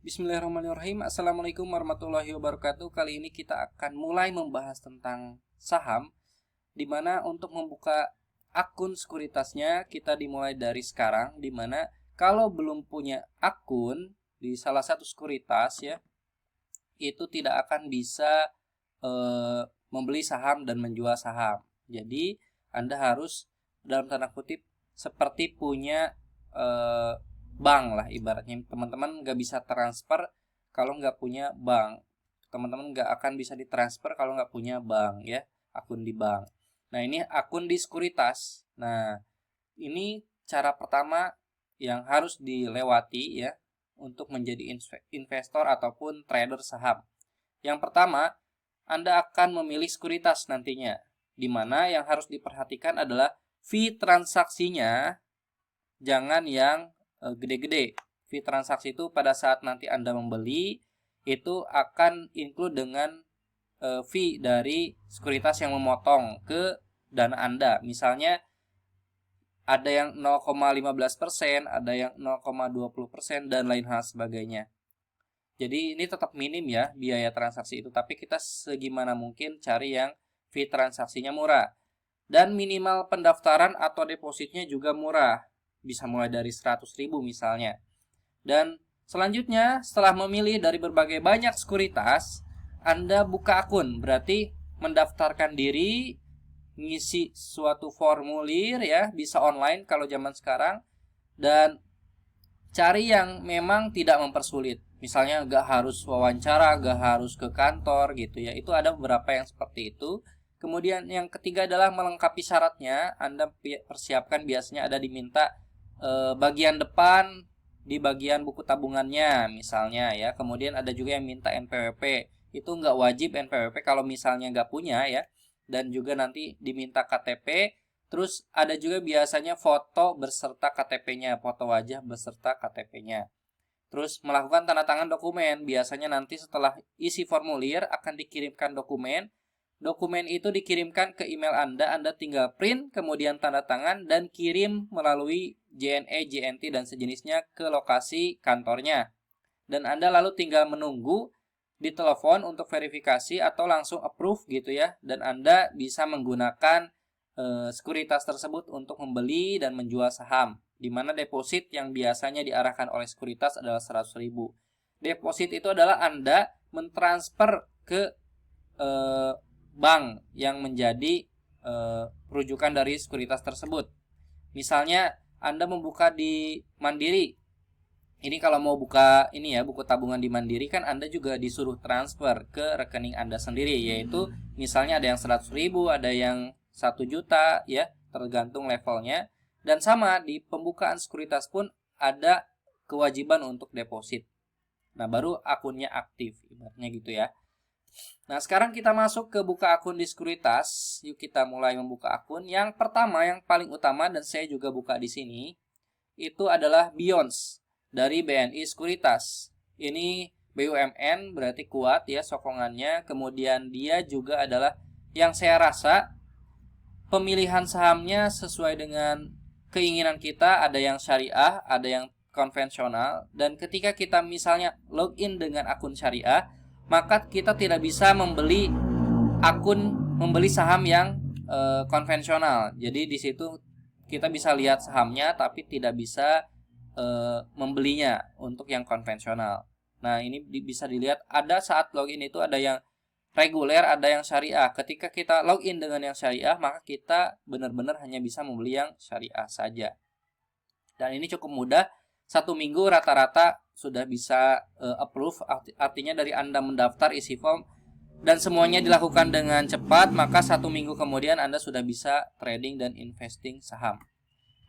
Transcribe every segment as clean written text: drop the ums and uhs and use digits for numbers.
Bismillahirrahmanirrahim. Assalamualaikum warahmatullahi wabarakatuh. Kali ini kita akan mulai membahas tentang saham, di mana untuk membuka akun sekuritasnya kita dimulai dari sekarang, di mana kalau belum punya akun di salah satu sekuritas ya, itu tidak akan bisa membeli saham dan menjual saham. Jadi Anda harus dalam tanda kutip seperti punya bank lah ibaratnya. Teman-teman nggak bisa transfer kalau nggak punya bank. Teman-teman nggak akan bisa ditransfer kalau nggak punya bank ya, akun di bank. Nah, ini akun di sekuritas. Nah, ini cara pertama yang harus dilewati ya untuk menjadi investor ataupun trader saham. Yang pertama, Anda akan memilih sekuritas nantinya, di mana yang harus diperhatikan adalah fee transaksinya jangan yang gede-gede. Fee transaksi itu pada saat nanti Anda membeli itu akan include dengan fee dari sekuritas yang memotong ke dana Anda. Misalnya ada yang 0,15%, ada yang 0,20% dan lain hal sebagainya. Jadi ini tetap minim ya biaya transaksi itu, tapi kita segimana mungkin cari yang fee transaksinya murah. Dan minimal pendaftaran atau depositnya juga murah. Bisa mulai dari 100.000 misalnya. Dan selanjutnya setelah memilih dari berbagai banyak sekuritas, Anda buka akun, berarti mendaftarkan diri, ngisi suatu formulir ya, bisa online kalau zaman sekarang, dan cari yang memang tidak mempersulit. Misalnya gak harus wawancara, gak harus ke kantor gitu ya. Itu ada beberapa yang seperti itu. Kemudian yang ketiga adalah melengkapi syaratnya. Anda persiapkan, biasanya ada diminta bagian depan di bagian buku tabungannya misalnya ya. Kemudian ada juga yang minta NPWP. Itu nggak wajib NPWP kalau misalnya nggak punya ya. Dan juga nanti diminta KTP. Terus ada juga biasanya foto beserta KTP-nya, foto wajah beserta KTP-nya. Terus melakukan tanda tangan dokumen. Biasanya nanti setelah isi formulir akan dikirimkan dokumen. Dokumen itu dikirimkan ke email Anda tinggal print, kemudian tanda tangan dan kirim melalui JNE, JNT dan sejenisnya ke lokasi kantornya. Dan Anda lalu tinggal menunggu ditelepon untuk verifikasi atau langsung approve gitu ya. Dan Anda bisa menggunakan sekuritas tersebut untuk membeli dan menjual saham, di mana deposit yang biasanya diarahkan oleh sekuritas adalah 100.000. Deposit itu adalah Anda mentransfer ke bank yang menjadi rujukan dari sekuritas tersebut. Misalnya Anda membuka di Mandiri. Ini kalau mau buka ini ya, buku tabungan di Mandiri kan Anda juga disuruh transfer ke rekening Anda sendiri, yaitu misalnya ada yang 100.000, ada yang 1 juta ya, tergantung levelnya. Dan sama di pembukaan sekuritas pun ada kewajiban untuk deposit. Nah, baru akunnya aktif, ibaratnya gitu ya. Nah, sekarang kita masuk ke buka akun di sekuritas. Yuk kita mulai membuka akun. Yang pertama, yang paling utama dan saya juga buka di sini, itu adalah Beyond dari BNI Sekuritas. Ini BUMN berarti kuat ya sokongannya. Kemudian dia juga adalah yang saya rasa pemilihan sahamnya sesuai dengan keinginan kita. Ada yang syariah, ada yang konvensional. Dan ketika kita misalnya login dengan akun syariah, maka kita tidak bisa membeli saham yang konvensional. Jadi di situ kita bisa lihat sahamnya tapi tidak bisa membelinya untuk yang konvensional. Nah, ini bisa dilihat ada saat login itu ada yang reguler, ada yang syariah. Ketika kita login dengan yang syariah, maka kita benar-benar hanya bisa membeli yang syariah saja. Dan ini cukup mudah. 1 minggu rata-rata sudah bisa approve. Artinya dari Anda mendaftar, isi form, dan semuanya dilakukan dengan cepat, maka 1 minggu kemudian Anda sudah bisa trading dan investing saham.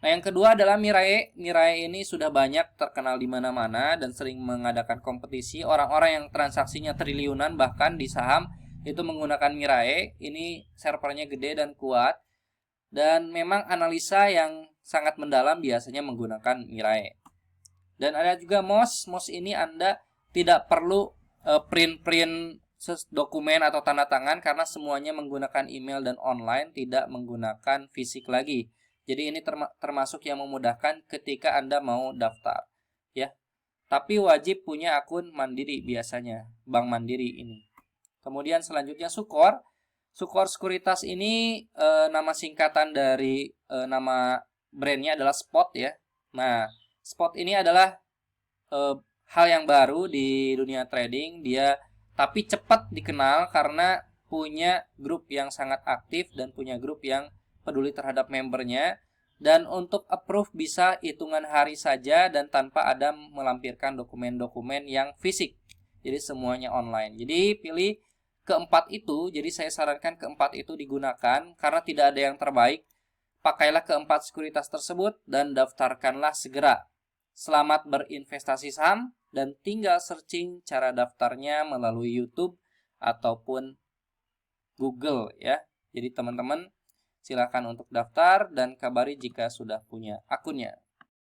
Nah, yang kedua adalah Mirai. Mirai ini sudah banyak terkenal di mana-mana dan sering mengadakan kompetisi. Orang-orang yang transaksinya triliunan bahkan di saham itu menggunakan Mirai. Ini servernya gede dan kuat. Dan memang analisa yang sangat mendalam biasanya menggunakan Mirai. Dan ada juga MOS. MOS ini Anda tidak perlu print-print dokumen atau tanda tangan karena semuanya menggunakan email dan online, tidak menggunakan fisik lagi. Jadi ini termasuk yang memudahkan ketika Anda mau daftar ya. tapi wajib punya akun Mandiri biasanya, Bank Mandiri ini. Kemudian selanjutnya Sukor. Sukor Sekuritas ini nama singkatan dari nama brandnya adalah Spot ya. Nah, Spot ini adalah hal yang baru di dunia trading. Dia tapi cepat dikenal karena punya grup yang sangat aktif dan punya grup yang peduli terhadap membernya. Dan untuk approve bisa hitungan hari saja dan tanpa ada melampirkan dokumen-dokumen yang fisik. Jadi semuanya online. Jadi pilih keempat itu. Jadi saya sarankan keempat itu digunakan karena tidak ada yang terbaik. Pakailah keempat sekuritas tersebut dan daftarkanlah segera. Selamat berinvestasi saham dan tinggal searching cara daftarnya melalui YouTube ataupun Google ya. Jadi teman-teman silakan untuk daftar dan kabari jika sudah punya akunnya.